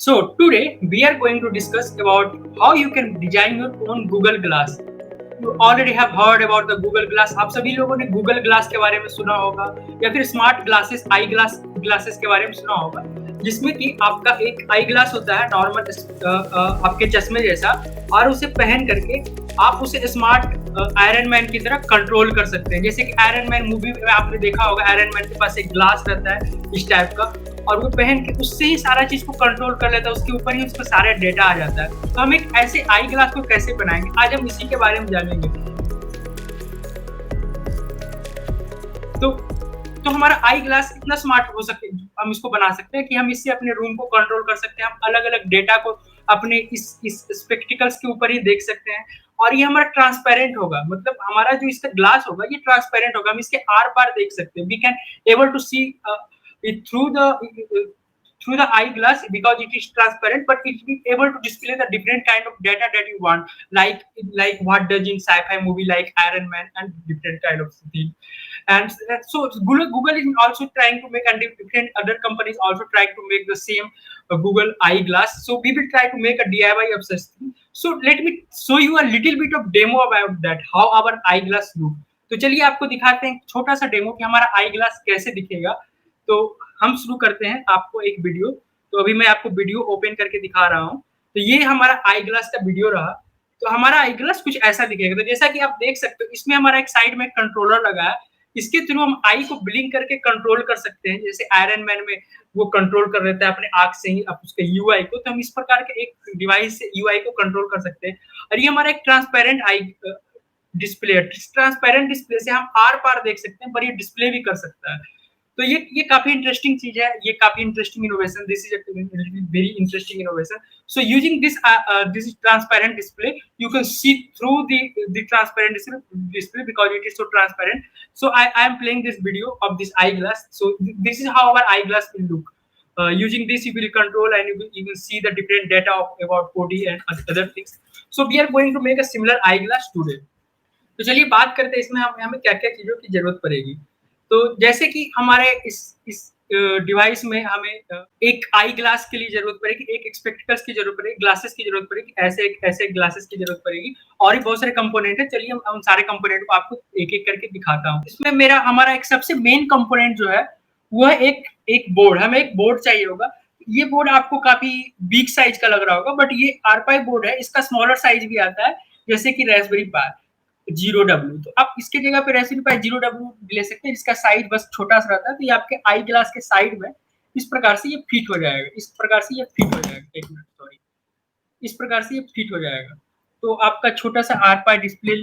So today we are going to discuss about how you can design your own Google Glass. You already have heard about the Google Glass. आप सभी लोगों ने Google Glass के बारे में सुना होगा या फिर स्मार्ट ग्लासेस आई ग्लासेस के बारे में सुना होगा, जिसमें कि आपका एक आई ग्लास होता है नॉर्मल आपके चश्मे जैसा, और उसे पहन करके आप उसे स्मार्ट आयरन मैन की तरह कंट्रोल कर सकते हैं। जैसे कि आयरन मैन मूवी में आपने देखा होगा, आयरन मैन के पास एक ग्लास रहता है इस टाइप का, और वो पहन के उससे ही सारा चीज को कंट्रोल कर लेता है, उसके ऊपर ही उसका सारा डेटा आ जाता है। तो हम एक ऐसे आई ग्लास को कैसे बनाएंगे, आज हम इसी के बारे में जानेंगे। तो हमारा आई ग्लास इतना स्मार्ट हो सके, हम इसको बना सकते हैं कि हम इससे अपने रूम को कंट्रोल कर सकते हैं। हम अलग अलग डेटा को अपने इस स्पेक्टिकल्स के ऊपर ही देख सकते हैं, और ये हमारा ट्रांसपेरेंट होगा। मतलब हमारा जो इसका ग्लास होगा ये ट्रांसपेरेंट होगा, हम इसके आर पार देख सकते हैं। We can able to see it through the eyeglass because it is transparent, but it will able to display the different kind of data that you want, like what does in sci-fi movie like Iron Man and different kind of thing. And so Google is also trying to make, and different other companies also trying to make the same Google eyeglass. So we will try to make a DIY of such thing. So let me show you a little bit of demo about that, how our eyeglass look. तो चलिए आपको दिखाते हैं छोटा सा demo कि हमारा आई glass कैसे दिखेगा। तो हम शुरू करते हैं आपको एक वीडियो। तो अभी मैं आपको वीडियो ओपन करके दिखा रहा हूँ। तो ये हमारा आई ग्लास का वीडियो रहा। तो हमारा आई ग्लास कुछ ऐसा दिखेगा। तो जैसा कि आप देख सकते हो, इसमें हमारा एक साइड में कंट्रोलर लगा है। इसके थ्रू हम आई को ब्लिंक करके कंट्रोल कर सकते हैं। जैसे आयरन मैन में वो कंट्रोल कर लेता है अपने आंख से ही उसके यूआई को, तो हम इस प्रकार के एक डिवाइस से यूआई को कंट्रोल कर सकते हैं। और ये हमारा एक ट्रांसपेरेंट आई डिस्प्ले है। ट्रांसपेरेंट डिस्प्ले से हम आर पार देख सकते हैं, पर ये डिस्प्ले भी कर सकता है। तो ये काफी इंटरेस्टिंग चीज है, ये काफी interesting innovation. This is a very interesting innovation. So using this transparent display, you can see through the transparent display because it is so transparent. So I am playing this video of this eyeglass. So this is how our eyeglass will look. Using this you will control, and you will see the different data about 4D and other things. So we are going to make a similar eyeglass today. तो चलिए बात करते हैं इसमें हमें क्या क्या चीजों की जरूरत पड़ेगी। तो जैसे कि हमारे इस डिवाइस में हमें एक आई ग्लास के लिए जरूरत पड़ेगी, एक स्पेक्टिकल्स की जरूरत पड़ेगी, ग्लासेस की जरूरत पड़ेगी, ऐसे ग्लासेस की जरूरत पड़ेगी, और भी बहुत सारे कंपोनेंट है। चलिए हम सारे कंपोनेंट को आपको एक एक करके दिखाता हूँ। इसमें हमारा एक सबसे मेन कंपोनेंट जो है वो है एक बोर्ड। हमें एक बोर्ड चाहिए होगा। ये बोर्ड आपको काफी बिग साइज का लग रहा होगा, बट ये आरपाई बोर्ड है। इसका स्मॉलर साइज भी आता है, जैसे कि रास्पबेरी पाई 0W। तो आप इसके जगह पे रास्पबेरी पाई 0W ले सकते हैं। इसका साइज बस छोटा सा रहता है। तो ये आपके आई ग्लास के साइड में इस प्रकार से ये फिट हो जाएगा। इस प्रकार से ये फिट हो जाएगा। एक मिनट, सॉरी, इस प्रकार से ये फिट हो जाएगा। तो आपका छोटा सा आरपाई डिस्प्ले,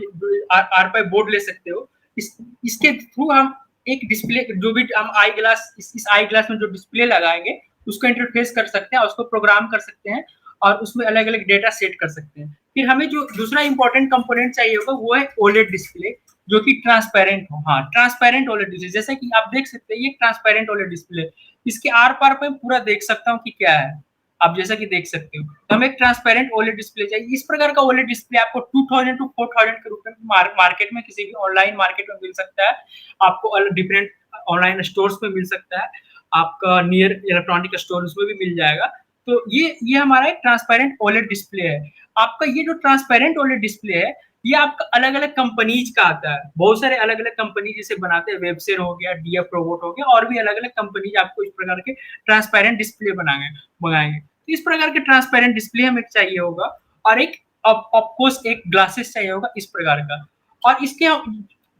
आरपाई बोर्ड ले सकते हो। इसके थ्रू हम एक डिस्प्ले, जो भी हम आई ग्लास, इस आई ग्लास में जो डिस्प्ले लगाएंगे उसको इंटरफेस कर सकते हैं, उसको प्रोग्राम कर सकते हैं, और उसमें अलग अलग डेटा सेट कर सकते हैं। फिर हमें जो दूसरा इंपॉर्टेंट कंपोनेंट चाहिए होगा वो है ओलेड डिस्प्ले, जो कि ट्रांसपेरेंट हो। हाँ, ट्रांसपेरेंट ओलेड डिस्प्ले, जैसा कि आप देख सकते हैं ये ट्रांसपेरेंट ओलेड डिस्प्ले। इसके आर पार पे पूरा देख सकता हूँ कि क्या है, आप जैसा कि देख सकते हो। तो हमें एक ट्रांसपेरेंट ओलेड डिस्प्ले चाहिए। इस प्रकार का ओलेड डिस्प्ले आपको 2000 to 4000 के रूप में मार्केट में, किसी भी ऑनलाइन मार्केट में मिल सकता है। आपको डिफरेंट ऑनलाइन स्टोर्स में मिल सकता है, आपका नियर इलेक्ट्रॉनिक स्टोर उसमें भी मिल जाएगा। तो ये हमारा एक ट्रांसपेरेंट ओलेड डिस्प्ले है। आपका ये जो ट्रांसपेरेंट ओलेड डिस्प्ले है, ये आपका अलग अलग कंपनीज का आता है। बहुत सारे अलग अलग कंपनी जिसे बनाते हैं, वेबसेर हो गया, डीएफ रोबोट हो गया, और भी अलग अलग कंपनीज आपको इस प्रकार के ट्रांसपेरेंट डिस्प्ले मंगाएंगे। तो इस प्रकार के ट्रांसपेरेंट डिस्प्ले हमें चाहिए होगा, और एक ऑफकोर्स एक ग्लासेस चाहिए होगा इस प्रकार का। और इसके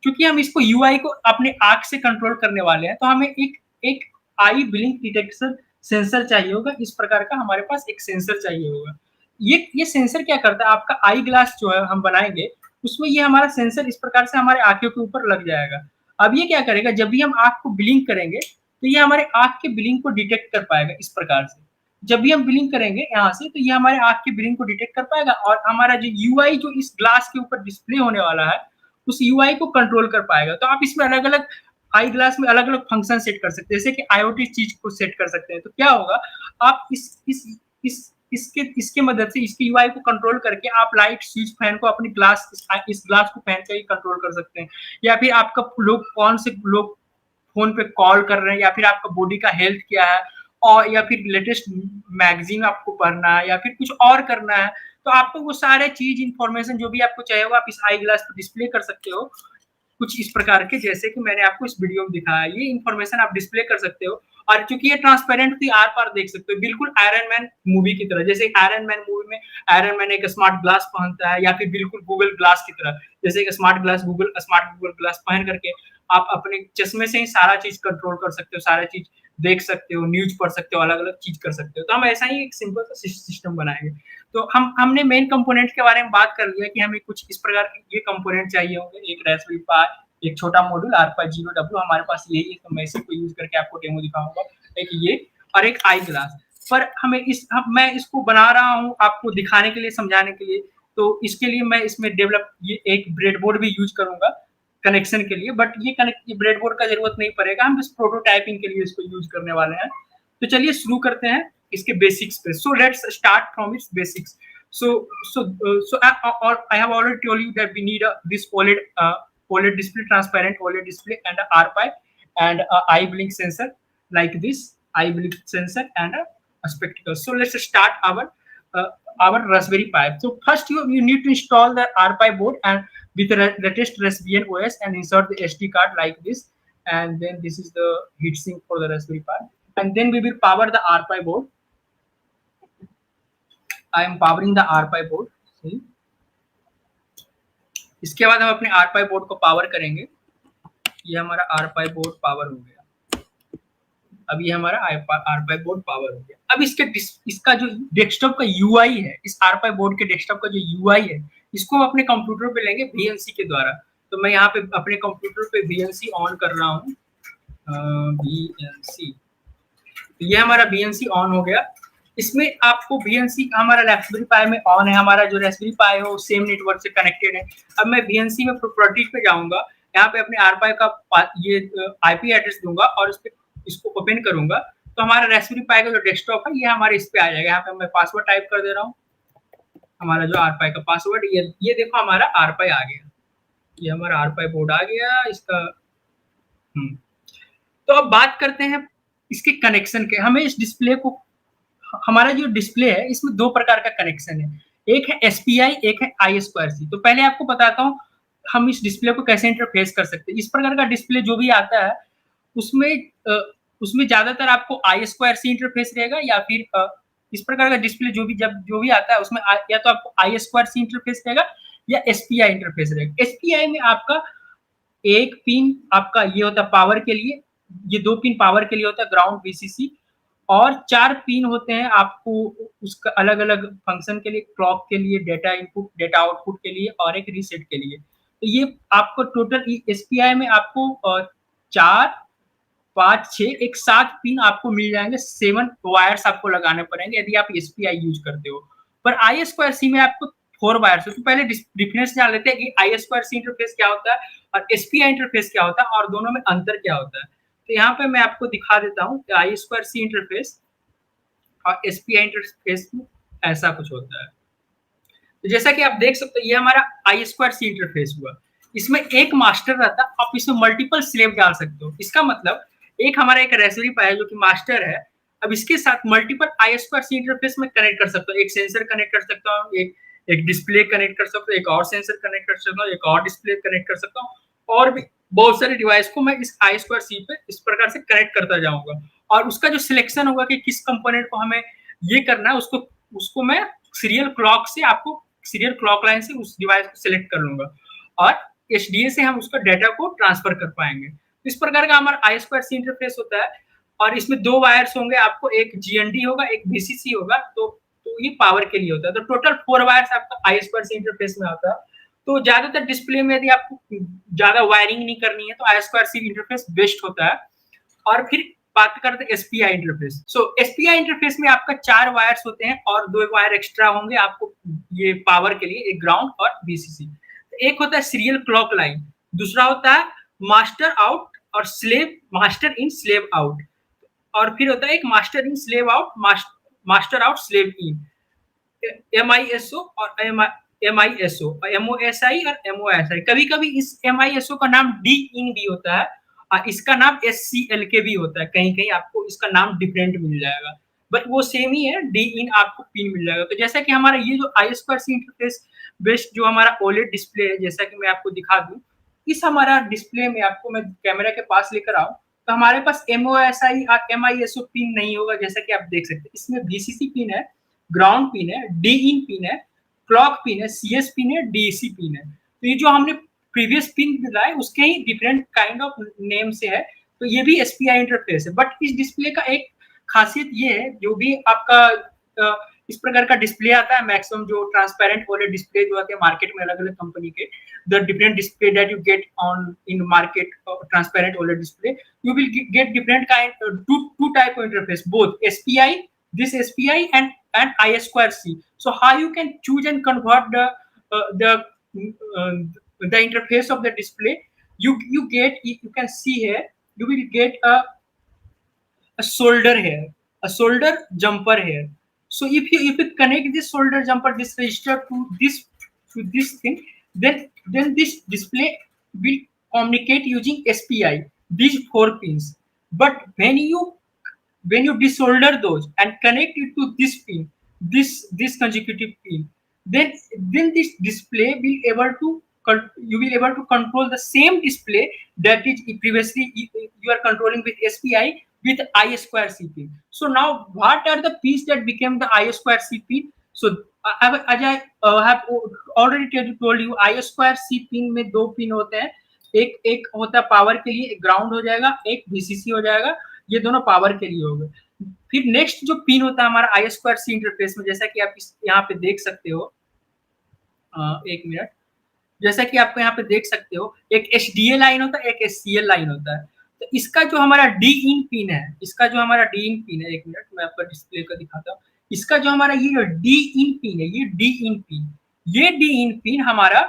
क्योंकि हम इसको यूआई को अपने आंख से कंट्रोल करने वाले हैं, तो हमें एक आई ब्लिंक डिटेक्शन सेंसर चाहिए होगा। इस प्रकार का हमारे पास एक सेंसर चाहिए होगा। ये सेंसर क्या करता है, आपका आई ग्लास जो है हम बनाएंगे उसमें ये हमारा सेंसर इस प्रकार से हमारे आंखों के ऊपर लग जाएगा। अब ये क्या करेगा, जब भी हम आंख को ब्लिंक करेंगे तो ये हमारे आंख के ब्लिंक को डिटेक्ट कर पाएगा। इस प्रकार से जब भी हम ब्लिंक करेंगे यहाँ से, तो ये हमारे आंख के ब्लिंक को डिटेक्ट कर पाएगा, और हमारा जो यूआई जो इस ग्लास के ऊपर डिस्प्ले होने वाला है उस यूआई को कंट्रोल कर पाएगा। तो आप इसमें अलग अलग आई ग्लास में अलग अलग फंक्शन सेट कर सकते हैं, जैसे कि आईओटी चीज को सेट कर सकते हैं। तो क्या होगा, आप इसके मदद से इसकी यूआई को कंट्रोल करके आप लाइट स्विच फैन को अपनी इस ग्लास को पहन कर ही कंट्रोल कर सकते हैं। या फिर आपका लोग कौन से लोग फोन पे कॉल कर रहे हैं, या फिर आपका बॉडी का हेल्थ क्या है, और या फिर लेटेस्ट मैगज़ीन आपको पढ़ना है या फिर कुछ और करना है, तो आपको वो सारे चीज़ इन्फॉर्मेशन जो भी आपको चाहिए वो आप इस आई ग्लास पे डिस्प्ले कर सकते हो। कुछ इस प्रकार के जैसे कि मैंने आपको इस वीडियो में दिखाया, ये इन्फॉर्मेशन आप डिस्प्ले कर सकते हो और चूंकि ये ट्रांसपेरेंट थी आर-पार देख सकते हो, बिल्कुल आयरन मैन मूवी की तरह। जैसे आयरन मैन मूवी में आयरन मैन एक स्मार्ट ग्लास पहनता है या फिर बिल्कुल गूगल ग्लास की तरह, जैसे एक स्मार्ट गूगल ग्लास पहन करके आप अपने चश्मे से ही सारा चीज कंट्रोल कर सकते हो, सारा चीज देख सकते हो, न्यूज पढ़ सकते हो, अलग अलग चीज कर सकते हो। तो हम ऐसा ही एक सिंपल सा सिस्टम बनाएंगे। तो हमने मेन कंपोनेंट के बारे में बात कर लिया कि हमें कुछ इस प्रकार के ये कंपोनेंट चाहिए होंगे, एक रास्पबेरी पाई, एक छोटा मॉड्यूल R50W हमारे पास यही है, तो मैं इसी को यूज करके आपको डेमो दिखाऊंगा, एक ये और एक आई ग्लास। पर हमें मैं इसको बना रहा हूँ आपको दिखाने के लिए, समझाने के लिए, तो इसके लिए मैं इसमें ये एक ब्रेडबोर्ड भी यूज करूंगा कनेक्शन के लिए, बट ये ब्रेडबोर्ड का जरूरत नहीं पड़ेगा, हम बस प्रोटोटाइपिंग के लिए इसको यूज करने वाले हैं। तो चलिए शुरू करते हैं इसके बेसिक्स पे। So let's start from its basics. So I have already told you that we need this OLED display, transparent OLED display, and a RPi and a eye blink sensor like this eye blink sensor and a spectacle. So let's start our Raspberry Pi. So first you need to install the RPi board and with the latest Raspbian OS and insert the SD card like this, and then this is the heatsink for the Raspberry Pi, and then we will power the RPi board. I am powering the RPi board. See? इसके बाद हम अपने RPi board को power करेंगे। ये हमारा RPi board power हो गया। अब ये हमारा RPi बोर्ड पावर हो गया। अब इसका जो डेस्कटॉप का UI है, इस RPi बोर्ड के डेस्कटॉप का जो UI है, इसको हम अपने कंप्यूटर पे लेंगे VNC के द्वारा। तो मैं यहाँ पे अपने कंप्यूटर पे VNC ऑन कर रहा हूँ। VNC, तो ये हमारा VNC ऑन हो गया। इसमें आपको VNC हमारा रास्पबेरी पाई में ऑन है, हमारा जो रास्पबेरी पाई है वो सेम नेटवर्क से कनेक्टेड है। अब मैं VNC में प्रॉपर्टीज पे जाऊंगा, यहाँ पे अपने RPi का ये IP एड्रेस दूंगा और इसको ओपन करूंगा, तो हमारा रास्पबेरी पाई का जो डेस्कटॉप है ये हमारे इस पे आ जाएगा। यहाँ पे मैं पासवर्ड टाइप कर दे रहा हूँ, हमारा जो RPi का पासवर्ड, ये देखो हमारा RPi आ गया, ये हमारा RPi बोर्ड आ गया इसका। तो अब बात करते हैं इसके कनेक्शन के। हमें इस डिस्प्ले को, हमारा जो डिस्प्ले है इसमें दो प्रकार का कनेक्शन है, एक है SPI, एक है I2C। तो पहले आपको बताता हूँ हम इस डिस्प्ले को कैसे इंटरफेस कर सकते हैं। इस प्रकार का डिस्प्ले जो भी आता है उसमें ज्यादातर आपको I2C इंटरफेस रहेगा, या फिर इस प्रकार का डिस्प्ले जो भी आता है उसमें या तो आपको I2C इंटरफेस रहेगा या SPI इंटरफेस रहेगा। SPI में आपका एक पिन आपका ये होता है पावर के लिए, ये दो पिन पावर के लिए होता है, ग्राउंड VCC, और 4 पिन होते हैं आपको उसका अलग अलग फंक्शन के लिए, क्लॉक के लिए, डेटा इनपुट डेटा आउटपुट के लिए और एक रीसेट के लिए। तो ये आपको टोटल SPI में आपको 4, 5, 6 एक 7 पिन आपको मिल जाएंगे। 7 वायर्स आपको लगाने पड़ेंगे यदि आप SPI यूज करते हो। पर I2C में आपको 4 वायर्स हो। तो पहले डिफरेंस जान लेते हैं कि I2C इंटरफेस क्या होता है और SPI इंटरफेस क्या होता है और दोनों में अंतर क्या होता है। तो यहाँ पे मैं आपको दिखा देता हूँ कि I2C इंटरफेस और SPI इंटरफेस में ऐसा कुछ होता है। तो जैसा कि आप देख सकते हो ये हमारा I2C इंटरफेस हुआ। इसमें एक मास्टर रहता है, आप इसमें मल्टीपल स्लेव डाल सकते हो। इसका मतलब एक हमारा एक रास्पबेरी पाई है जो कि मास्टर है, अब इसके साथ मल्टीपल I2C इंटरफेस में कनेक्ट कर सकता हूँ। एक सेंसर कनेक्ट कर सकता हूँ, एक डिस्प्ले कनेक्ट कर सकता हूँ, एक और सेंसर कनेक्ट कर सकता हूँ, एक और डिस्प्ले कनेक्ट कर सकता हूँ, और भी बहुत सारे डिवाइस को मैं इस I2C पे इस प्रकार से कनेक्ट करता जाऊंगा। और उसका जो सिलेक्शन होगा कि किस कंपोनेंट को हमें ये करना है, उसको मैं सीरियल क्लॉक लाइन से उस डिवाइस को सिलेक्ट कर लूंगा और HDA से हम उसका डाटा को ट्रांसफर कर पाएंगे। तो इस प्रकार का हमारा I2C इंटरफेस होता है और इसमें 2 वायर्स होंगे, आपको एक GND होगा, एक VCC होगा। तो ये पावर के लिए होता है। तो टोटल 4 वायर्स आपका I2C इंटरफेस में आता है। तो ज्यादातर डिस्प्ले में यदि आपको ज्यादा वायरिंग नहीं करनी है तो I2C इंटरफेस बेस्ट होता है। और फिर बात करते हैं SPI इंटरफेस। सो SPI इंटरफेस में आपका 4 वायर्स होते हैं और 2 वायर एक्स्ट्रा होंगे आपको ये पावर के लिए, एक ग्राउंड और VCC। एक होता है सीरियल क्लॉक लाइन, दूसरा होता है मास्टर आउट और मास्टर इन स्लेव आउट, और फिर होता है एक master in slave out, master out slave in, MISO और MISO, MOSI और MOSI। कभी कभी इस MISO का नाम D in भी होता है इसका नाम SCLK भी होता है, कहीं-कहीं आपको इसका नाम डिफरेंट मिल जाएगा, बट वो सेम ही है, डी इन आपको पिन मिल जाएगा। तो जैसा कि हमारा ये जो I2C इंटरफ़ेस बेस्ड जो हमारा ओलेड डिस्प्ले है, जैसा कि मैं आपको दिखा दूँ, इस हमारा डिस्प्ले में आपको मैं कैमरा के पास लेकर आऊँ, तो हमारे पास MOSI और MISO पिन नहीं होगा, जैसा कि आप देख सकते हैं। इसमें VCC पिन है, ग्राउंड पिन है, डी इन पिन है, क्लॉक पिन है, CS पिन है, DEC पिन है। तो ये जो हमने प्रीवियस पिन दिया है उसके ही डिफरेंट काइंड ऑफ नेम से है। तो ये भी SPI इंटरफेस है, बट इस डिस्प्ले का एक खासियत ये है, जो भी आपका इस प्रकार का डिस्प्ले आता है, मैक्सिमम जो ट्रांसपेरेंट वाले डिस्प्ले जो आते हैं मार्केट में अलग-अलग कंपनी के, the different display that you get on in market, transparent OLED display, you will get different kind two type of interface, both SPI, this SPI and I2C. So how you can choose and convert uh, the interface of the display? You get, you can see here, you will get a solder here, a solder jumper here. So if you connect this solder jumper, this register to this thing, then this display will communicate using SPI, these 4 pins. But when you desolder those and connect it to this pin, this consecutive pin, then this display will able to you will able to control the same display that is previously you are controlling with SPI with I2C pin. So now what are the pins that became the I2C pin? So as I have already told you, I2C pin में 2 pin होते हैं, एक होता है power के लिए, एक ground हो जाएगा, एक VCC हो जाएगा, ये दोनों पावर के लिए हो गए। फिर नेक्स्ट जो पिन होता है हमारा I2C इंटरफेस में, जैसा कि आप यहाँ पे देख सकते हो, एक मिनट, जैसा कि आपको यहाँ पे देख सकते हो, एक HDA लाइन होता है, एक SCL लाइन होता है। तो इसका जो हमारा डी इन पिन है, इसका जो हमारा डी इन पिन है, एक मिनट मैं आपको डिस्प्ले का दिखाता हूँ। इसका जो हमारा ये डी इन पिन है, ये डी इन पिन, ये डी इन पिन हमारा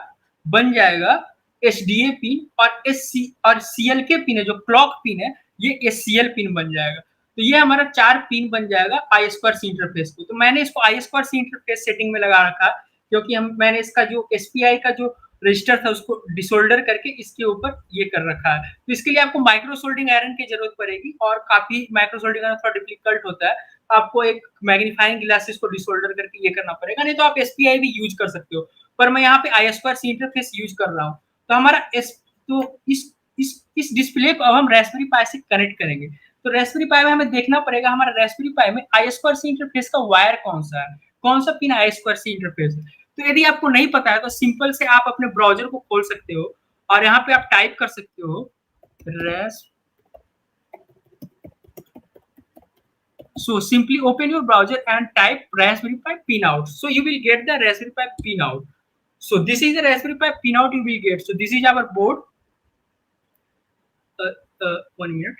बन जाएगा HDA पिन, और CLK पिन है जो क्लॉक पिन है, ये SCL पिन बन जाएगा। तो ये हमारा 4 पिन बन जाएगा I2C इंटरफेस को। तो मैंने इसको I2C इंटरफेस सेटिंग में लगा रखा, क्योंकि मैंने इसका जो SPI का जो रजिस्टर था उसको डिसोल्डर करके इसके ऊपर ये कर रखा है। तो इसके लिए आपको माइक्रो सोल्डरिंग आयरन की जरूरत पड़ेगी, और काफी माइक्रो सोल्डरिंग आयरन थोड़ा डिफिकल्ट होता है, आपको एक मैग्नीफाइंग ग्लासेस को डिसोल्डर करके ये करना पड़ेगा, नहीं तो आप SPI भी यूज कर सकते हो, पर मैं यहाँ पे I2C इंटरफेस यूज कर रहा हूँ। तो हमारा तो इस डिस्प्ले को अब हम रास्पबेरी पाई से कनेक्ट करेंगे। तो रास्पबेरी पाई में हमें देखना पड़ेगा हमारा रास्पबेरी पाई में I2C इंटरफेस का वायर कौन सा है, कौन सा पिन I2C इंटरफेस है। तो यदि आपको नहीं पता है तो सिंपल से आप अपने ब्राउजर को खोल सकते हो, और यहाँ पे आप टाइप कर सकते हो so simply open your browser and type Raspberry Pi pinout, so you will get the Raspberry Pi pinout. So this is the Raspberry Pi pinout you will get. So this is our board, 1 minute.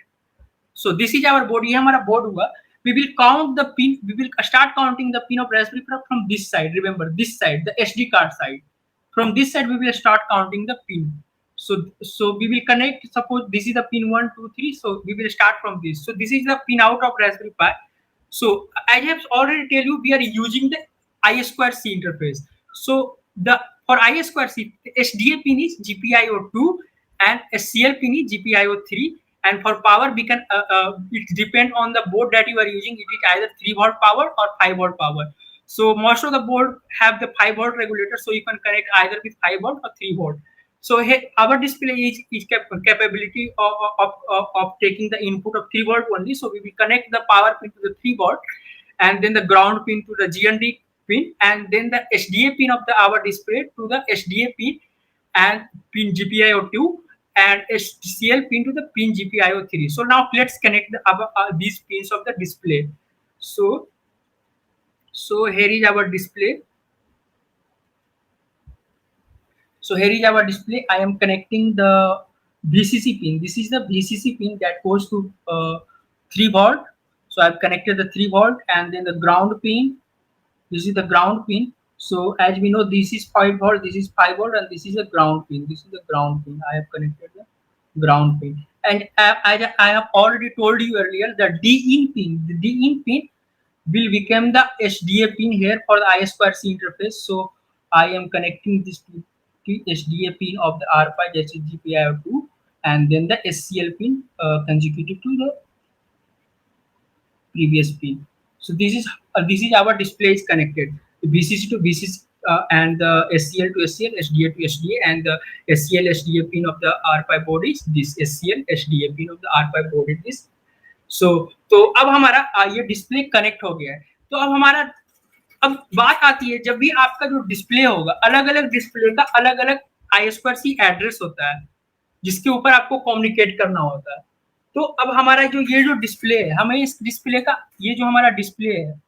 So this is our board, ये हमारा board हुआ। We will count the pin, we will start counting the pin of Raspberry Pi from this side, remember this side, the SD card side. From this side we will start counting the pin. So we will connect, suppose this is the pin 1 2 3, so we will start from this. So this is the pin out of Raspberry Pi. So I have already tell you we are using the I2C interface. So for I2C, SDA pin is GPIO2 and SCL pin is GPIO3. And for power, we can it depend on the board that you are using. It is either 3 volt power or 5 volt power. So most of the board have the 5 volt regulator, so you can connect either with 5 volt or 3 volt. So here our display is capability of taking the input of 3 volt only. So we will connect the power pin to the 3 volt, and then the ground pin to the GND pin, and then the SDA pin of our display to the SDA pin and pin GPIO2, and SCL pin to the pin GPIO3. So now let's connect these pins of the display. So here is our display. So here is our display. I am connecting the VCC pin. This is the VCC pin that goes to 3 volt. So I've connected the 3 volt, and then the ground pin. This is the ground pin. So as we know, this is 5 volt, this is 5 volt, and this is a ground pin. This is the ground pin. I have connected the ground pin. And I have already told you earlier, the D-in pin, the D-in pin will become the SDA pin here for the I2C interface. So I am connecting this to the SDA pin of the RPi, that is GPIO2, and then the SCL pin consecutive to the previous pin. So this is our display is connected. The VCC to VCC and the SCL to SCL, SDA to SDA, and the SCL SDA pin of the R5 board is this. SCL SDA pin of the R5 board is this. तो अब हमारा ये display connect हो गया है। तो अब हमारा अब बात आती है, जब भी आपका जो डिस्प्ले होगा, अलग अलग डिस्प्ले का अलग अलग I2C एड्रेस होता है जिसके ऊपर आपको कम्युनिकेट करना होता है। तो अब हमारा जो ये जो डिस्प्ले है, हमें इस डिस्प्ले का ये जो हमारा डिस्प्ले है,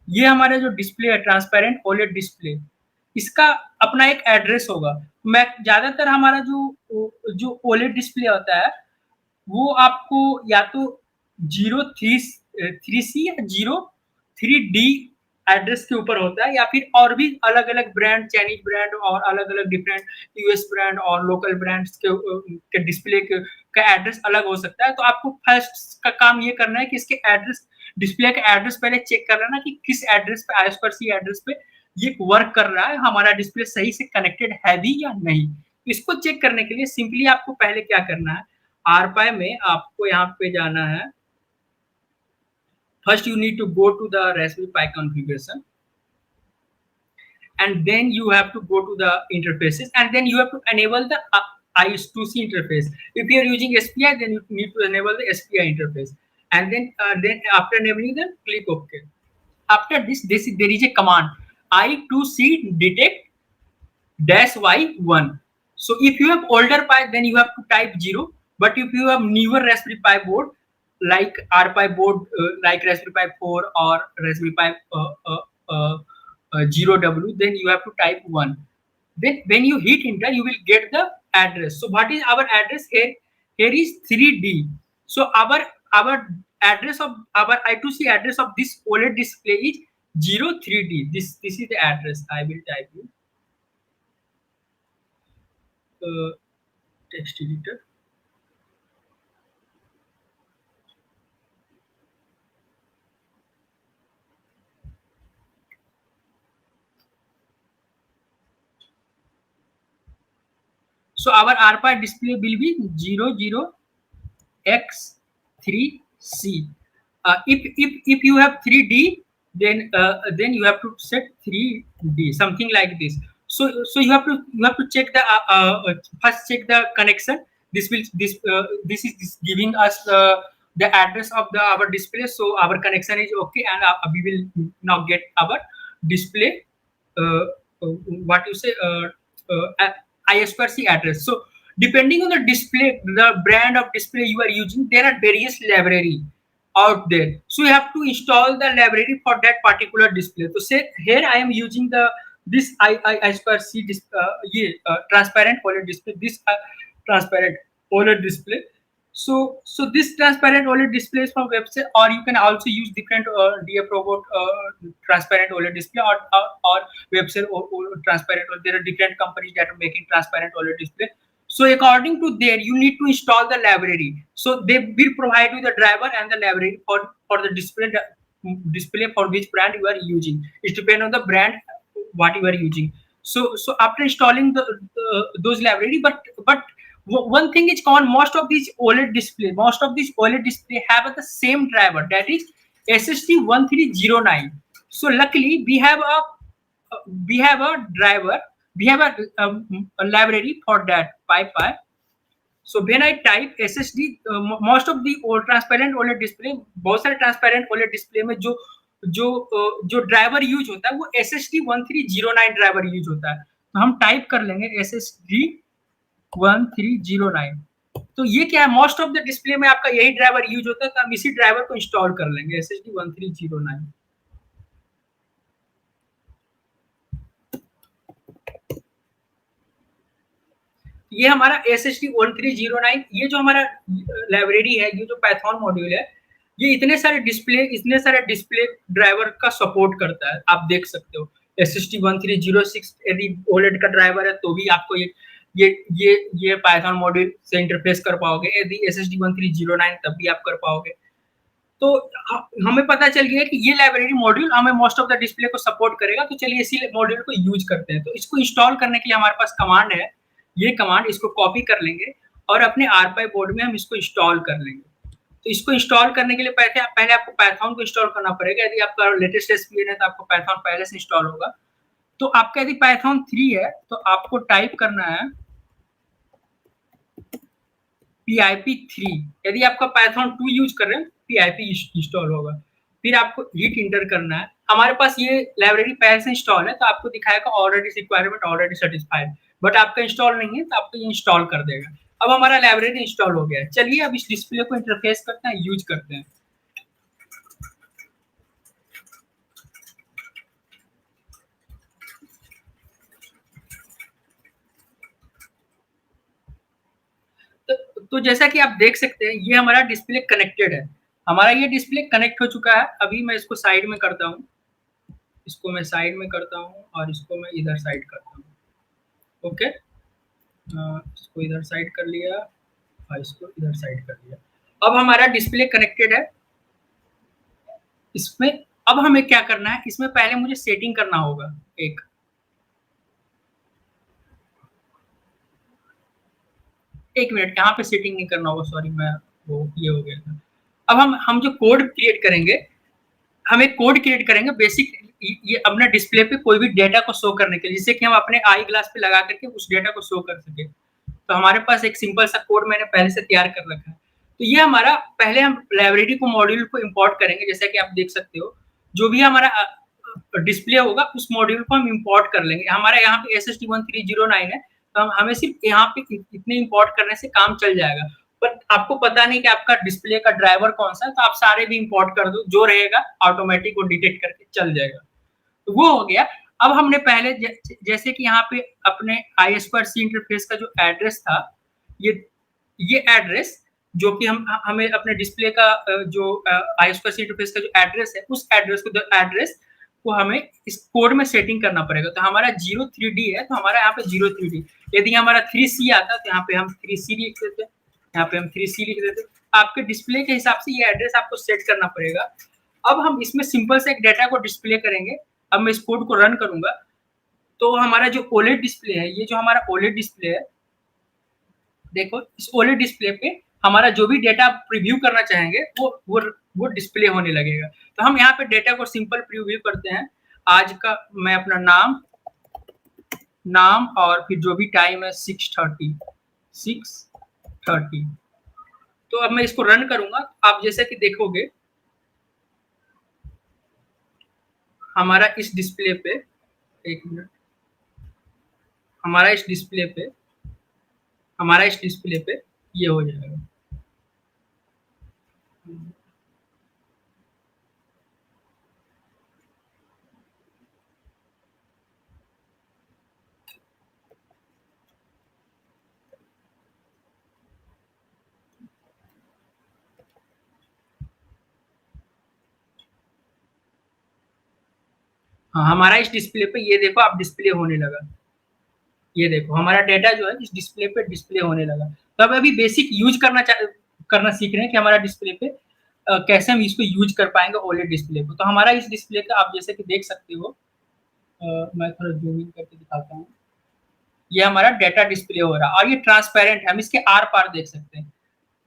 ये हमारा जो डिस्प्ले है ट्रांसपेरेंट ओलेड डिस्प्ले, इसका अपना एक एड्रेस होगा। मैं ज्यादातर हमारा जो ओलेड डिस्प्ले होता है वो आपको या तो 03C या 03D एड्रेस के ऊपर होता है, या फिर और भी अलग अलग ब्रांड, चाइनीज ब्रांड और अलग अलग डिफरेंट यूएस ब्रांड और लोकल ब्रांड्स के डिस्प्ले का एड्रेस अलग हो सकता है। तो आपको फर्स्ट का काम ये करना है कि इसके एड्रेस, डिस्प्ले का एड्रेस पहले चेक कर लेना कि किस एड्रेस पे, I2C एड्रेस पे ये वर्क कर रहा है, हमारा डिस्प्ले सही से कनेक्टेड है भी या नहीं। इसको चेक करने के लिए सिंपली आपको पहले क्या करना है, R5 में आपको यहाँ पे जाना है। First you need to go to the Raspberry Pi configuration, and then you have to go to the interfaces, and then you have to enable the I2C interface. If you are using SPI, then you need to enable the SPI interface, and then after enabling them, click OK. After this there is a command I2C detect -Y1. So if you have older Pi, then you have to type 0. But if you have newer Raspberry Pi board, like R5 board, like Raspberry Pi 4 or Raspberry Pi 0W, then you have to type 1. Then when you hit enter, you will get the address. So what is our address here? Here is 3D. So our address of our I2C address of this OLED display is 03D. This is the address. I will type you. Text editor. So our R5 display will be 00X3C. If you have 3D, then you have to set 3D, something like this. So you have to check the first check the connection. This is giving us the address of our display. So our connection is okay, and we will now get our display. What you say? I2C address. So depending on the display, the brand of display you are using, there are various library out there. So you have to install the library for that particular display. So say here I am using this I2C transparent OLED display. This transparent OLED display. So this transparent OLED display is from website, or you can also use different DF robot transparent OLED display or website or transparent. There are different companies that are making transparent OLED display. So according to there, you need to install the library. So they will provide you the driver and the library for the display for which brand you are using. It depends on the brand what you are using. So after installing those library, but one thing is common, most of these OLED display have the same driver, that is SSD1309. So luckily we have a driver, we have a library for that Pi. So when I type SSD, most of the transparent OLED display, बहुत सारे transparent OLED display में जो driver use होता है वो SSD1309 driver use होता है। तो हम टाइप कर लेंगे SSD1309। तो ये क्या है, मोस्ट ऑफ द डिस्प्ले में आपका यही ड्राइवर यूज होता है, तो हम इसी ड्राइवर को इंस्टॉल कर लेंगे SSD1309। ये हमारा SSD1309, ये जो हमारा लाइब्रेरी है, ये जो पाइथन मॉड्यूल है, ये इतने सारे डिस्प्ले ड्राइवर का सपोर्ट करता है। आप देख सकते हो SSD1306 यदि OLED का ड्राइवर है तो भी आपको ये पाइथन मॉड्यूल से इंटरफेस कर पाओगे, यदि SSD1309 तब भी आप कर पाओगे। तो हमें पता चल गया कि ये लाइब्रेरी मॉड्यूल हमें मोस्ट ऑफ द डिस्प्ले को सपोर्ट करेगा। तो चलिए इसी मॉड्यूल को यूज करते हैं। तो इसको इंस्टॉल करने के लिए हमारे पास कमांड है, ये कमांड, इसको कॉपी कर लेंगे और अपने आरपाई बोर्ड में हम इसको इंस्टॉल कर लेंगे। तो इसको इंस्टॉल करने के लिए पहले आपको पाइथन को इंस्टॉल करना पड़ेगा। यदि आपका लेटेस्ट एसपीएन है तो आपको पाइथन पहले से इंस्टॉल होगा। तो आपका यदि पाइथन 3 है तो आपको टाइप करना है PIP3। यदि आपका पाइथन 2 यूज कर रहे हैं PIP इंस्टॉल होगा। फिर आपको हिट इंटर करना है। हमारे पास ये लाइब्रेरी पहले से इंस्टॉल है तो आपको दिखाएगा already requirement already satisfied, but आपका इंस्टॉल नहीं है तो आपको ये इंस्टॉल कर देगा। अब हमारा लाइब्रेरी इंस्टॉल हो गया है। चलिए अब इस डिस्प्ले को इंटरफेस करते हैं, यूज करते हैं। तो जैसा कि आप देख सकते हैं ये हमारा डिस्प्ले कनेक्टेड है। हमारा ये डिस्प्ले कनेक्ट हो चुका है। अभी मैं इसको साइड में करता हूँ, इसको मैं साइड में करता हूँ और इसको मैं इधर साइड करता हूँ। ओके, इसको इधर साइड कर लिया और इसको इधर साइड कर लिया। अब हमारा डिस्प्ले कनेक्टेड है। इसमें अब हमें क्या करना है, इसमें पहले मुझे सेटिंग करना होगा। एक मिनट, यहाँ पे सेटिंग नहीं करना होगा, सॉरी, मैं वो ये हो गया था। अब हम जो कोड क्रिएट करेंगे, हम एक कोड क्रिएट करेंगे बेसिक ये अपने डिस्प्ले पे कोई भी डेटा को शो करने के लिए, जिससे कि हम अपने आई ग्लास पे लगा करके उस डेटा को शो कर सके। तो हमारे पास एक सिंपल सा कोड मैंने पहले से तैयार कर रखा है। तो ये हमारा पहले हम लाइब्रेरी को मॉड्यूल को इंपोर्ट करेंगे। जैसा कि आप देख सकते हो जो भी हमारा डिस्प्ले होगा उस मॉड्यूल को हम इंपोर्ट कर लेंगे। हमारा यहाँ पे SST1309 है तो हमें सिर्फ यहाँ पे इतने इंपोर्ट करने से काम चल जाएगा। पर आपको पता नहीं कि आपका डिस्प्ले का ड्राइवर कौन सा है, तो आप सारे भी इंपोर्ट कर दो, जो रहेगा ऑटोमेटिक वो डिटेक्ट करके चल जाएगा। तो वो हो गया। अब हमने पहले जैसे कि यहाँ पे अपने I2C इंटरफेस का जो एड्रेस था, ये एड्रेस जो कि हमें अपने डिस्प्ले का जो I2C इंटरफेस का जो एड्रेस है, उस एड्रेस को हमें इस कोड में सेटिंग करना पड़ेगा। तो हमारा 03D है तो हमारा यहाँ पे 03D। यदि हमारा 3C आता तो यहाँ पे हम 3C लिख देते, यहाँ पे हम 3C लिख देते। आपके डिस्प्ले के हिसाब से ये एड्रेस आपको सेट करना पड़ेगा। अब हम इसमें सिंपल से एक डेटा को डिस्प्ले करेंगे। अब मैं इस कोड को रन करूंगा तो हमारा जो ओलेड डिस्प्ले है, ये जो हमारा ओलेड डिस्प्ले है, देखो इस ओलेड डिस्प्ले पे हमारा जो भी डेटा प्रीव्यू करना चाहेंगे वो डिस्प्ले होने लगेगा। तो हम यहाँ पे डेटा को सिंपल प्रीव्यू करते हैं। आज का मैं अपना नाम और फिर जो भी टाइम है 6:30। तो अब मैं इसको रन करूंगा। आप जैसे कि देखोगे हमारा इस डिस्प्ले पे, एक मिनट, हमारा इस डिस्प्ले पे ये हो जाएगा। हाँ, हमारा इस डिस्प्ले पे ये देखो आप डिस्प्ले होने लगा। ये देखो हमारा डेटा जो है इस डिस्प्ले पे डिस्प्ले होने लगा। तो अब अभी बेसिक यूज करना सीख रहे हैं कि हमारा डिस्प्ले पे कैसे हम इसको यूज कर पाएंगे ओलेड डिस्प्ले को। तो हमारा इस डिस्प्ले का आप जैसे कि देख सकते हो, मैं थोड़ा जूम इन करके दिखाता हूँ। ये हमारा डेटा डिस्प्ले हो रहा है और ये ट्रांसपेरेंट है, हम इसके आर पार देख सकते हैं।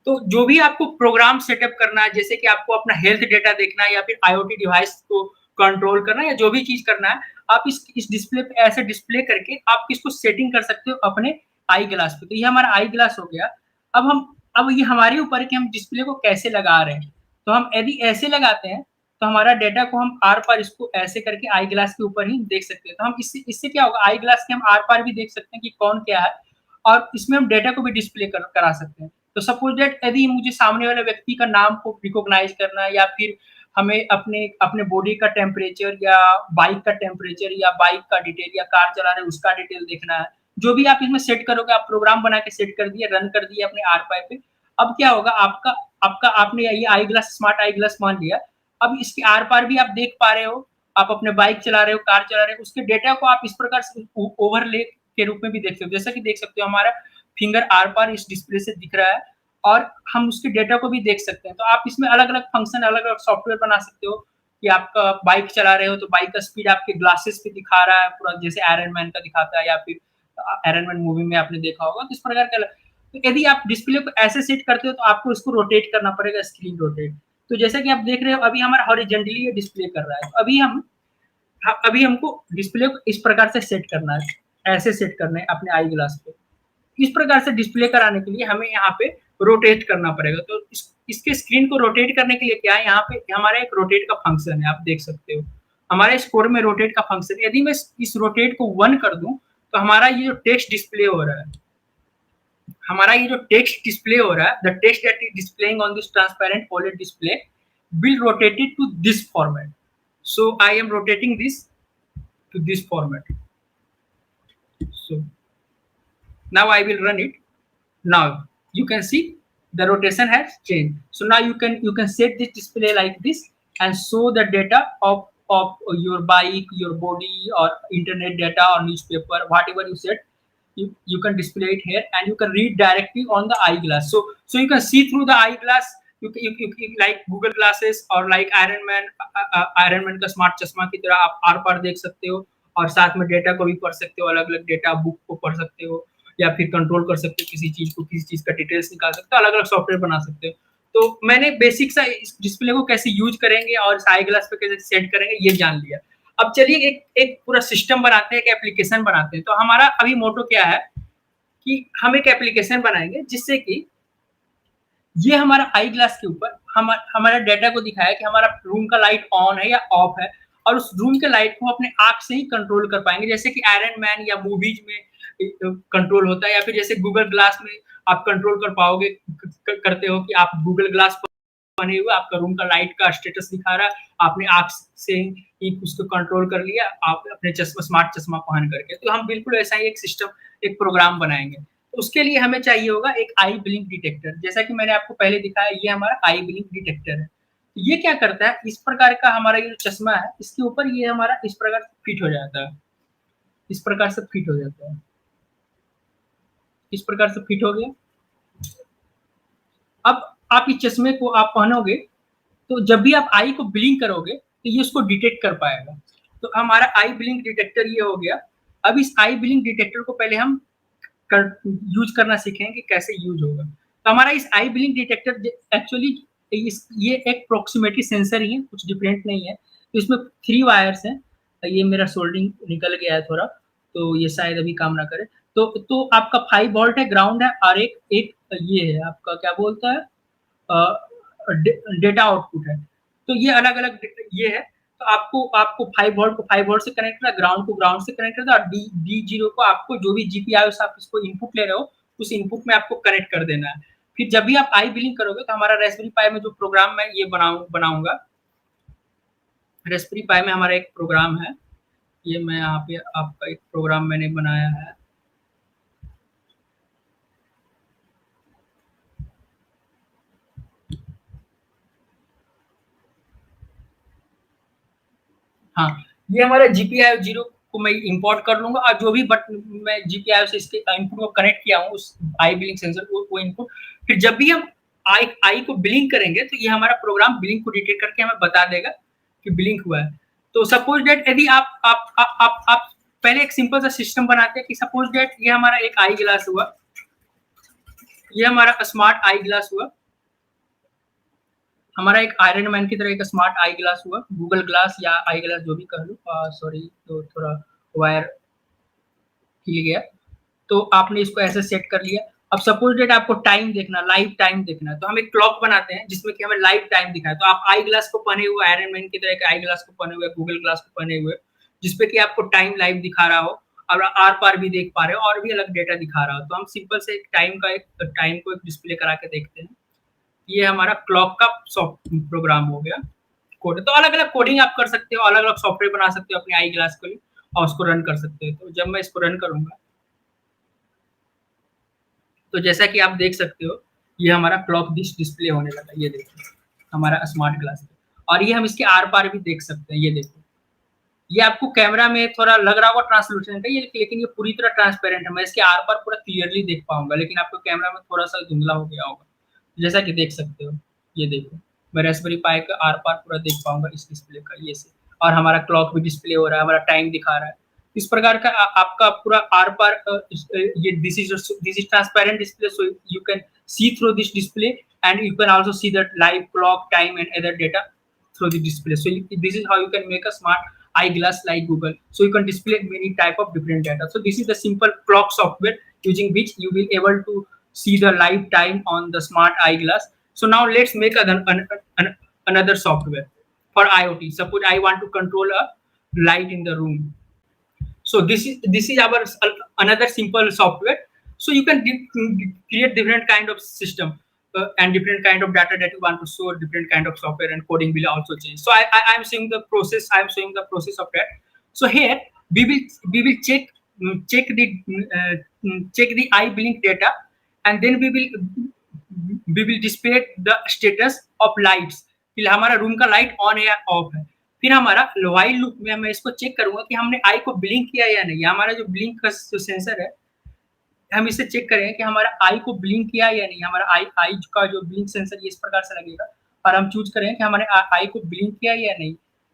तो जो भी आपको प्रोग्राम सेटअप करना है, जैसे कि आपको अपना हेल्थ डेटा देखना है या फिर IoT डिवाइस को कंट्रोल करना है या जो भी चीज करना है, आप इस डिस्प्ले पे ऐसे डिस्प्ले करके आप इसको सेटिंग कर सकते हो अपने आई ग्लास पे। तो ये हमारा आई ग्लास हो गया। अब ये हमारे ऊपर है कि हम डिस्प्ले को कैसे लगा रहे हैं। तो हम यदि ऐसे लगाते हैं तो हमारा डेटा को हम आर पार इसको ऐसे करके आई ग्लास के ऊपर ही देख सकते हैं। तो हम इससे क्या होगा, आई ग्लास के हम आर पार भी देख सकते हैं कि कौन क्या है और इसमें हम डेटा को भी डिस्प्ले करा सकते हैं। तो सपोज दैट यदि मुझे सामने वाले व्यक्ति का नाम को रिकॉग्नाइज करना है या फिर हमें अपने बॉडी का टेम्परेचर या बाइक का टेम्परेचर या बाइक का डिटेल या कार चला रहे उसका डिटेल देखना है, जो भी आप इसमें सेट करोगे, आप प्रोग्राम बना के सेट कर दिए, रन कर दिए अपने आर पाई पे। अब क्या होगा, आपने ये आई ग्लास स्मार्ट आई ग्लास मान लिया। अब इसके आर पार भी आप देख पा रहे हो, आप अपने बाइक चला रहे हो, कार चला रहे हो, उसके डेटा को आप इस प्रकार से ओवरले के रूप में भी देख सकते हो। जैसा कि देख सकते हो हमारा फिंगर आर पार इस डिस्प्ले से दिख रहा है और हम उसके डेटा को भी देख सकते हैं। तो आप इसमें अलग अलग फंक्शन, अलग अलग सॉफ्टवेयर बना सकते हो कि आपका बाइक चला रहे हो तो बाइक का स्पीड आपके ग्लासेस पे दिखा रहा है पूरा, जैसे आयरन मैन का दिखाता है या फिर आयरन मैन मूवी में आपने देखा होगा। तो इस प्रकार का तो यदि आप डिस्प्ले को ऐसे सेट करते हो तो आपको इसको रोटेट करना पड़ेगा, स्क्रीन रोटेट। तो जैसा कि आप देख रहे हो अभी हमारा हॉरिजॉन्टली ये डिस्प्ले कर रहा है। तो अभी हमको डिस्प्ले को इस प्रकार से सेट करना है, ऐसे सेट करना है अपने आई ग्लास पे। इस प्रकार से डिस्प्ले कराने के लिए हमें यहाँ पे रोटेट करना पड़ेगा। तो इसके स्क्रीन को रोटेट करने के लिए क्या है, यहाँ पे हमारा एक रोटेट का फंक्शन है, आप देख सकते हो हमारे इस कोड में रोटेट का फंक्शन। यदि मैं इस रोटेट को 1 कर दूं तो हमारा ये जो टेक्स्ट डिस्प्ले हो रहा है, हमारा ये जो टेक्स्ट डिस्प्ले हो रहा है, the text that is displaying on this transparent OLED display will rotate it to this format. So I am rotating this to this format. So now I will run it. Now you can see the rotation has changed. So now you can set this display like this and show the data of your bike, your body, or internet data, or newspaper, whatever you set. You can display it here and you can read directly on the eyeglass. So you can see through the eyeglass. You like Google glasses or like Iron Man का smart चश्मा की तरह आप are पार देख सकते हो और साथ में डेटा को भी पढ़ सकते हो, अलग अलग डेटा बुक को पढ़ सकते हो या फिर कंट्रोल कर सकते हो किसी चीज को, किसी चीज का डिटेल्स निकाल सकते हो, अलग अलग सॉफ्टवेयर बना सकते हो। तो मैंने बेसिक सा इस डिस्प्ले को कैसे यूज करेंगे और इस आई ग्लास पे कैसे सेट करेंगे ये जान लिया। अब चलिए एक पूरा सिस्टम बनाते हैं, एक एप्लीकेशन बनाते हैं। तो हमारा अभी मोटो क्या है कि हम एक एप्लीकेशन बनाएंगे जिससे कि ये हमारा आई ग्लास के ऊपर हमारा डेटा को दिखाया कि हमारा रूम का लाइट ऑन है या ऑफ है, और उस रूम के लाइट को अपने आंख से ही कंट्रोल कर पाएंगे, जैसे कि आयरन मैन या मूवीज में कंट्रोल होता है, या फिर जैसे गूगल ग्लास में आप कंट्रोल कर पाओगे करते हो कि आप गूगल ग्लास बने हुए आपका रूम का लाइट का स्टेटस दिखा रहा है, आपने आंख से ही उसको कंट्रोल कर लिया आप अपने चश्मा स्मार्ट चश्मा पहन करके। तो हम बिल्कुल ऐसा ही एक सिस्टम, एक प्रोग्राम बनाएंगे। तो उसके लिए हमें चाहिए होगा एक आई ब्लिंक डिटेक्टर, जैसा कि मैंने आपको पहले दिखाया ये हमारा आई ब्लिंक डिटेक्टर है। ये क्या करता है, इस प्रकार का हमारा ये जो चश्मा है इसके ऊपर ये हमारा इस प्रकार से फिट हो जाता है, इस प्रकार से फिट हो जाता है, इस प्रकार से फिट हो गया। अब आप इस चश्मे को आप पहनोगे तो जब भी आप आई को ब्लिंक करोगे तो ये उसको डिटेक्ट कर पाएगा। तो हमारा आई ब्लिंक डिटेक्टर ये हो गया। अब इस आई ब्लिंक डिटेक्टर को पहले हम यूज करना सीखेंगे कैसे यूज होगा। तो हमारा इस आई ब्लिंक डिटेक्टर एक्चुअली ये एक प्रोक्सीमिटी सेंसर ही है, कुछ डिफरेंट नहीं है। तो इसमें 3 वायर्स हैं। ये मेरा सोल्डिंग निकल गया है थोड़ा, तो ये शायद अभी काम ना करे। तो आपका 5 वोल्ट है, ग्राउंड है, और एक ये है आपका क्या बोलता है डेटा आउटपुट है। तो ये अलग अलग ये है। तो आपको 5 वोल्ट को 5 वोल्ट से कनेक्ट करना, ग्राउंड को ग्राउंड से कनेक्ट करना, और D0 को आपको जो भी जीपीआई से आप इसको इनपुट ले रहे हो उस इनपुट में आपको कनेक्ट कर देना है। फिर जब भी आप आई ब्लिंक करोगे तो हमारा रास्पबेरी पाई में जो प्रोग्राम मैं ये बनाऊंगा, रास्पबेरी पाई में हमारा एक प्रोग्राम है, ये मैं यहाँ पे आपका एक प्रोग्राम मैंने बनाया है। हाँ, ये हमारा जीपीआई 0 को मैं इंपोर्ट कर लूंगा, और जो भी बट मैं जीपीआई से इसके इनपुट को कनेक्ट किया हूँ उस आई ब्लिंक सेंसर को, वो इनपुट फिर जब भी हम आई को ब्लिंक करेंगे तो ये हमारा प्रोग्राम ब्लिंक को डिटेक्ट करके हमें बता देगा कि ब्लिंक हुआ है। तो सपोज दैट यदि आप पहले एक सिंपल सा सिस्टम बनाते हैं कि सपोज दैट ये हमारा एक आई ग्लास हुआ, ये हमारा स्मार्ट आई ग्लास हुआ, हमारा एक आयरन मैन की तरह एक स्मार्ट आई ग्लास हुआ, गूगल ग्लास या आई ग्लास जो भी कह लो, सॉरी तो थोड़ा वायर हिल गया। तो आपने इसको ऐसे सेट कर लिया। अब सपोज डेट आपको टाइम देखना, लाइव टाइम देखना है, तो हम एक क्लॉक बनाते हैं जिसमें कि हमें लाइव टाइम दिखाए। तो आप आई ग्लास को पहने हुए आयरन मैन की तरह एक आई ग्लास को पहने हुए, गूगल ग्लास को पहने हुए, जिसपे कि आपको टाइम लाइव दिखा रहा हो और आर पार भी देख पा रहे हो और भी अलग डेटा दिखा रहा हो। तो हम सिंपल से एक टाइम को एक डिस्प्ले करा के देखते हैं। ये हमारा क्लॉक का प्रोग्राम हो गया कोड। तो अलग अलग कोडिंग आप कर सकते हो, अलग अलग सॉफ्टवेयर बना सकते हो अपने आई ग्लास के लिए और उसको रन कर सकते हो। तो जब मैं इसको रन करूंगा तो जैसा कि आप देख सकते हो ये हमारा क्लॉक डिस्प्ले होने लगा। ये देखो हमारा स्मार्ट ग्लास पे, और ये हम इसके आर पार भी देख सकते हैं। ये देखो, ये आपको कैमरा में थोड़ा लग रहा होगा ट्रांसलूसेंट है ये, लेकिन ये पूरी तरह ट्रांसपेरेंट है। मैं इसके आर पार पूरा क्लियरली देख पाऊंगा, लेकिन आपको कैमरा में थोड़ा सा धुंधला हो गया होगा, जैसा कि देख सकते हो। ये देखो मैं रास्पबेरी पाई का आर पार पूरा देख पाऊंगा इस डिस्प्ले का, ये से। और हमारा क्लॉक भी डिस्प्ले हो रहा है, हमारा टाइम दिखा रहा है। इस प्रकार का आपका पूरा आर पार ये this is transparent display, so you can see through this display, and you can also see that live clock, time and other data through the display. So this is how you can make a smart eyeglass like Google. So you can display many type of different data. So this is the simple clock software using which you will able to see the live time on the smart eyeglass. So now let's make another software for IoT. Suppose I want to control a light in the room. So this is our another simple software. So you can create different kind of system and different kind of data that you want to store, different kind of software, and coding will also change. So I am showing the process. I am showing the process of that. So here we will check check the eye blink data, and then we will display the status of lights. फिर हमारा room का light on है या of है. फिर हमारा while loop में मैं इसको चेक करूंगा कि हमने आई को ब्लिंक किया या नहीं. हमारा जो ब्लिंक का जो सेंसर है, हम इसे चेक करेंगे कि हमारा आई को ब्लिंक किया या नहीं. हमारा आई का जो ब्लिंक सेंसर इस प्रकार से लगेगा, और हम चूज करेंगे कि हमारे आई को ब्लिंक किया या नहीं.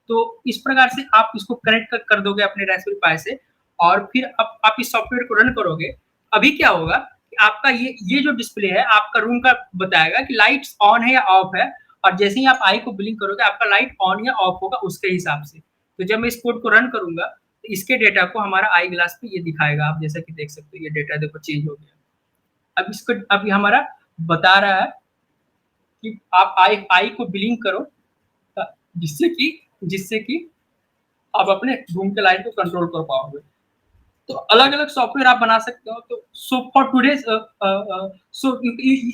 तो इस प्रकार से आप इसको कनेक्ट कर दोगे अपने रास्पबेरी पाई से, और फिर आप इस सॉफ्टवेयर को रन करोगे. अभी क्या होगा कि आपका ये जो डिस्प्ले है आपका रूम का बताएगा कि लाइट्स ऑन है या ऑफ है, और जैसे ही आप आई को ब्लिंक करोगे आपका लाइट ऑन या ऑफ होगा उसके हिसाब से. तो जब मैं इस कोड को रन करूंगा तो इसके डेटा को हमारा आई ग्लास पे ये दिखाएगा. आप जैसा कि देख सकते हो ये डेटा देखो चेंज हो गया. अब इसको अभी हमारा बता रहा है कि आप आई को ब्लिंक करो, जिससे कि आप अपने रूम के लाइट को कंट्रोल कर पाओगे. तो अलग-अलग सॉफ्टवेयर आप बना सकते हो. तो so for today so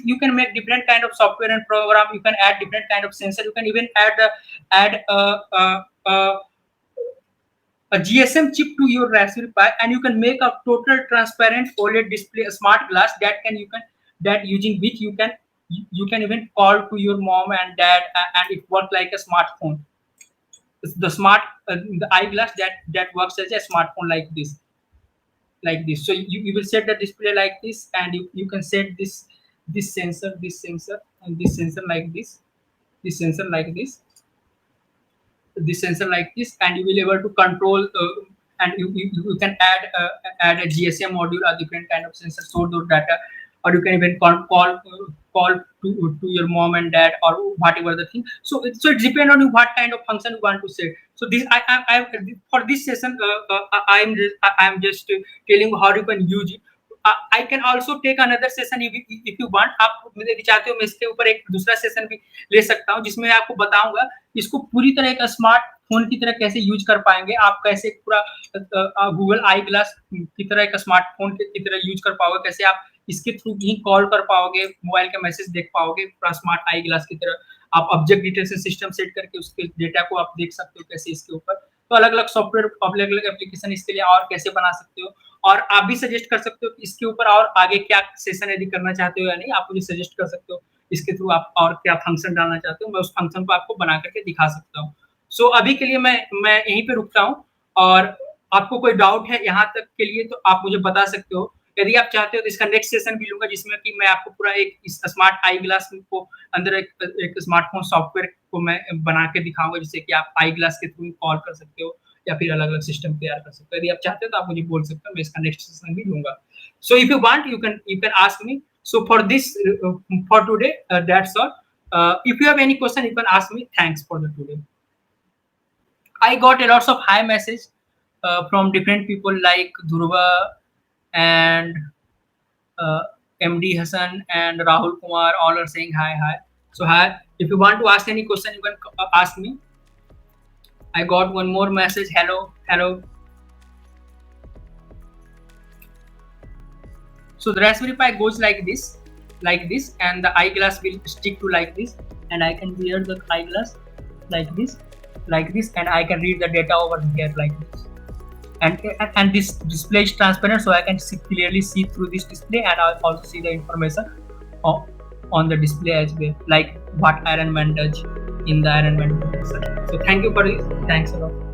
you can make different kind of software and program. You can add different kind of sensor. You can even add a GSM chip to your Raspberry Pi, and you can make a total transparent OLED display, a smart glass that using which you can even call to your mom and dad, and it works like a smartphone. The eyeglass that works as a smartphone like this. So you will set the display like this, and you can set this sensor, and this sensor like this, this sensor like this, this sensor like this, and you will be able to control and you can add a GSM module or different kind of sensor, store those data, or you can even call to your mom and dad or whatever the thing. So it depends on what kind of function you want to set. So this I for this session I am just telling you how you can use it. I can also take another session if you want. आप यदि चाहते हो मैं इसके ऊपर एक दूसरा session भी ले सकता हूँ, जिसमें आपको बताऊंगा इसको पूरी तरह एक स्मार्ट फोन की तरह कैसे यूज कर पाएंगे. आप कैसे पूरा गूगल आई ग्लास की तरह एक स्मार्टफोन की तरह यूज कर पाओगे, कैसे आप इसके थ्रू ही कॉल कर पाओगे, मोबाइल का मैसेज देख पाओगे पूरा स्मार्ट आई ग्लास की तरह. आप ऑब्जेक्ट डिटेक्शन सिस्टम सेट करके उसके डेटा को आप देख सकते हो कैसे इसके ऊपर. तो अलग अलग सॉफ्टवेयर, अलग अलग एप्लीकेशन इसके लिए और कैसे बना सकते हो, और आप भी सजेस्ट कर सकते हो कि इसके ऊपर और आगे क्या सेशन यदि करना चाहते हो या नहीं, आप मुझे सजेस्ट कर सकते हो. इसके थ्रू आप और क्या फंक्शन डालना चाहते हो, मैं उस फंक्शन को आपको बना करके दिखा सकता हूँ. सो अभी के लिए मैं यहीं पे रुकता हूँ, और आपको कोई डाउट है यहाँ तक के लिए तो आप मुझे बता सकते हो. यदि आप चाहते हो तो इसका नेक्स्ट सेशन भी लूंगा, जिसमें कि मैं आपको पूरा एक इस स्मार्ट आई ग्लास को अंदर एक स्मार्टफोन सॉफ्टवेयर को मैं बना के दिखाऊंगा, जिससे कि आप आई ग्लास के थ्रू कॉल कर सकते हो या फिर अलग अलग सिस्टम तैयार कर सकते हो. यदि आप चाहते हो तो आप मुझे बोल सकते हो, मैं इसका नेक्स्ट सेशन भी लूंगा. So if you want you can ask me. So for this for today that's all. If you have any question you can ask me. Thanks for the today. I got a lots of hi message from different people like Dhruva and MD Hassan and Rahul Kumar. All are saying hi. So hi. If you want to ask any question you can ask me. I got one more message. Hello. So the Raspberry Pi goes like this, and the eyeglass will stick to like this, and I can wear the eyeglass like this, and I can read the data over here like this. And this display is transparent, so I can clearly see through this display, and I'll also see the information on the display as well, like what Iron Man does in the Iron Man. So thank you for this. Thanks a lot.